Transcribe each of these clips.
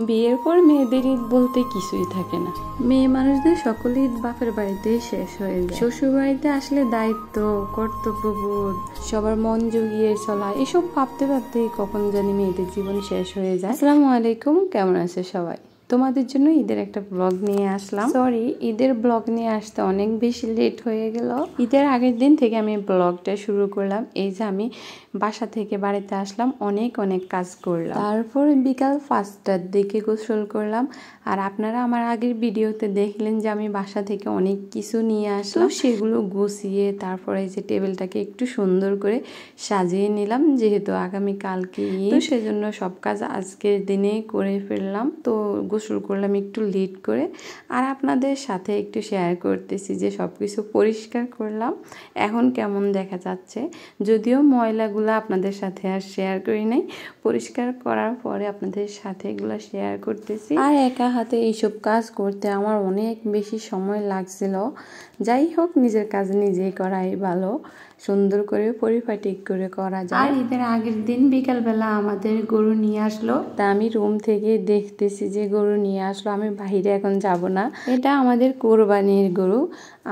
বিয়ের পর মেয়েদের ঈদ বলতে কিছুই থাকে না। মেয়ে মানুষদের সকল ঈদ বাপের বাড়িতে শেষ হয়ে যায়। শ্বশুর বাড়িতে আসলে দায়িত্ব, কর্তব্যবোধ, সবার মন জুগিয়ে চলা, এসব ভাবতে ভাবতেই কখন জানি মেয়েদের জীবন শেষ হয়ে যায়। আসসালামু আলাইকুম, কেমন আছে সবাই? তোমাদের জন্য ঈদের একটা ব্লগ নিয়ে আসলাম। সরি, ঈদের ব্লগ নিয়ে আসতে অনেক বেশি লেট হয়ে গেল। ঈদের আগের দিন থেকে আমি ব্লগটা শুরু করলাম। এই যে আমি বাসা থেকে বাড়িতে আসলাম, অনেক কাজ করলাম। তারপর বিকাল 5টার দিকে গোসল করলাম। আর আপনারা আমার আগের ভিডিওতে দেখলেন যে আমি বাসা থেকে অনেক কিছু নিয়ে আসলাম, সেগুলো গুছিয়ে তারপরে যে টেবিলটাকে একটু সুন্দর করে সাজিয়ে নিলাম, যেহেতু আগামীকালকে ঈদ, সেজন্য সব কাজ আজকের দিনে করে ফেললাম। তো গোসল করলাম একটু লেট করে, আর আপনাদের সাথে একটু শেয়ার করতেছি যে সব কিছু পরিষ্কার করলাম, এখন কেমন দেখা যাচ্ছে। যদিও ময়লাগুলো আপনাদের সাথে আর শেয়ার করি নাই, পরিষ্কার করার পরে আপনাদের সাথে এগুলো শেয়ার করতেছি। আর একা হাতে এইসব কাজ করতে আমার অনেক বেশি সময় লাগছিল। যাই হোক, নিজের কাজ নিজেই করাই ভালো, সুন্দর করে পরিপাটি করে করা যায়। আর ঈদের আগের দিন বিকালবেলা আমাদের গরু নিয়ে আসলো, তা আমি রুম থেকে দেখতেছি যে গরু নিয়ে আসলো। আমি বাইরে এখন যাব না, এটা আমাদের কোরবানির গরু।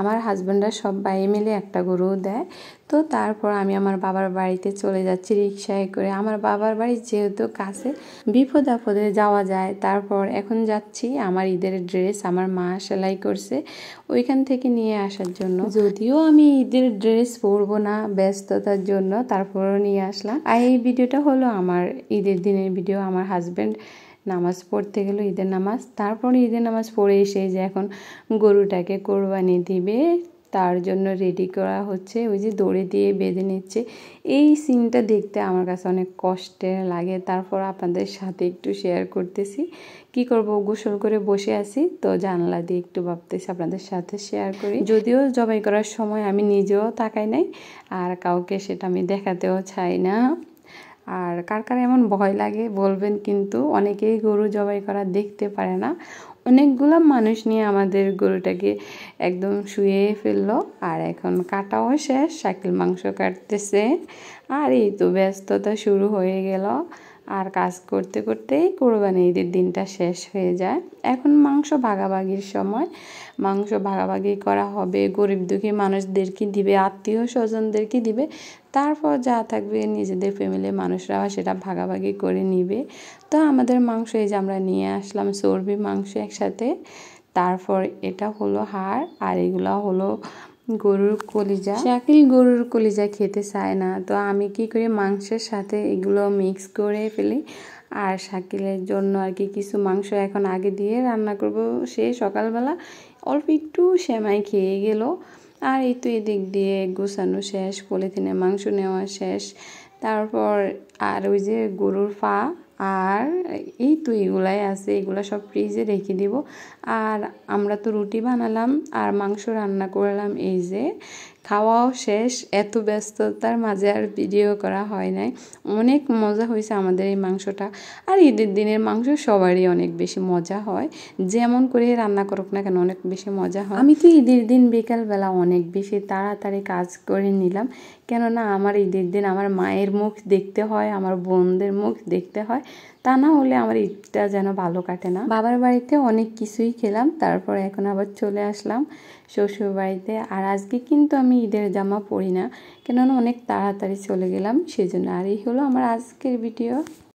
আমার হাজবেন্ডরা সবাই মিলে একটা গরু দেয়। তো তারপর আমি আমার বাবার বাড়িতে চলে যাচ্ছি রিক্সায় করে। আমার বাবার বাড়ি যেহেতু কাছে, বিপদ আপদে যাওয়া যায়। তারপর এখন যাচ্ছি আমার ঈদের ড্রেস আমার মা সেলাই করছে, ওইখান থেকে নিয়ে আসার জন্য। যদিও আমি ঈদের ড্রেস পরবো না ব্যস্ততার জন্য, তারপরও নিয়ে আসলাম। আর এই ভিডিওটা হলো আমার ঈদের দিনের ভিডিও। আমার হাজবেন্ড নামাজ পড়তে গেল, ঈদের নামাজ। তারপর ঈদের নামাজ পড়ে এসে যে এখন গরুটাকে কোরবানি দিবে, তার জন্য রেডি করা হচ্ছে। ওই যে দড়ি দিয়ে বেঁধে নিচ্ছে। এই সিনটা দেখতে আমার কাছে অনেক কষ্টের লাগে। তারপর আপনাদের সাথে একটু শেয়ার করতেছি। কি করব, গোসল করে বসে আছি, তো জানলা দিয়ে একটু ভাবতেছি আপনাদের সাথে শেয়ার করি। যদিও জবাই করার সময় আমি নিজেও তাকাই নাই, আর কাউকে সেটা আমি দেখাতেও চাই না। আর কার কার এমন ভয় লাগে বলবেন, কিন্তু অনেকেই গরু জবাই করা দেখতে পারে না। অনেকগুলো মানুষ নিয়ে আমাদের গরুটাকে একদম শুয়ে ফেললো, আর এখন কাটাও শেষ, শাকিল মাংস কাটতেছে। আর এই তো ব্যস্ততা শুরু হয়ে গেল। আর কাজ করতে করতেই কোরবানি ঈদের দিনটা শেষ হয়ে যায়। এখন মাংস ভাগাভাগির সময়, মাংস ভাগাভাগি করা হবে, গরিব দুঃখী মানুষদেরকে দিবে, আত্মীয় স্বজনদেরকে দিবে। তারপর যা থাকবে নিজেদের ফ্যামিলির মানুষরা সেটা ভাগাভাগি করে নিবে। তো আমাদের মাংস এই যে আমরা নিয়ে আসলাম চর্বি মাংস একসাথে। তারপর এটা হলো হাড়, আর এগুলো হলো গরুর কলিজা। শাকিল গরুর কলিজা খেতে চায় না, তো আমি কি করি মাংসের সাথে এগুলো মিক্স করে ফেলি। আর শাকিলের জন্য আর কি কিছু মাংস এখন আগে দিয়ে রান্না করব। সে সকালবেলা অল্প একটু সেমাই খেয়ে গেল। আর এই তো এদিক দিয়ে গোছানো শেষ, পলিথিনে মাংস নেওয়া শেষ। তারপর আর ওই যে গরুর পা, আর এই তো এগুলাই আছে, এগুলো সব ফ্রিজে রেখে দিব। আর আমরা তো রুটি বানালাম আর মাংস রান্না করলাম। এই যে খাওয়াও শেষ। এত ব্যস্ততার মাঝে আর ভিডিও করা হয় নাই। অনেক মজা হয়েছে আমাদের এই মাংসটা। আর ঈদের দিনের মাংস সবারই অনেক বেশি মজা হয়, যেমন করে রান্না করুক না কেন অনেক বেশি মজা হয়। আমি তো ঈদের দিন বিকালবেলা অনেক বেশি তাড়াতাড়ি কাজ করে নিলাম, কেননা আমার ঈদের দিন আমার মায়ের মুখ দেখতে হয়, আমার বোনদের মুখ দেখতে হয়, তা না হলে আমার ঈদটা যেন ভালো কাটে না। বাবার বাড়িতে অনেক কিছুই খেলাম, তারপর এখন আবার চলে আসলাম শ্বশুর বাড়িতে। আর আজকে কিন্তু আমি ঈদের জামা পরি না, কেননা অনেক তাড়াতাড়ি চলে গেলাম সেজন্য। আর এই হলো আমার আজকের ভিডিও।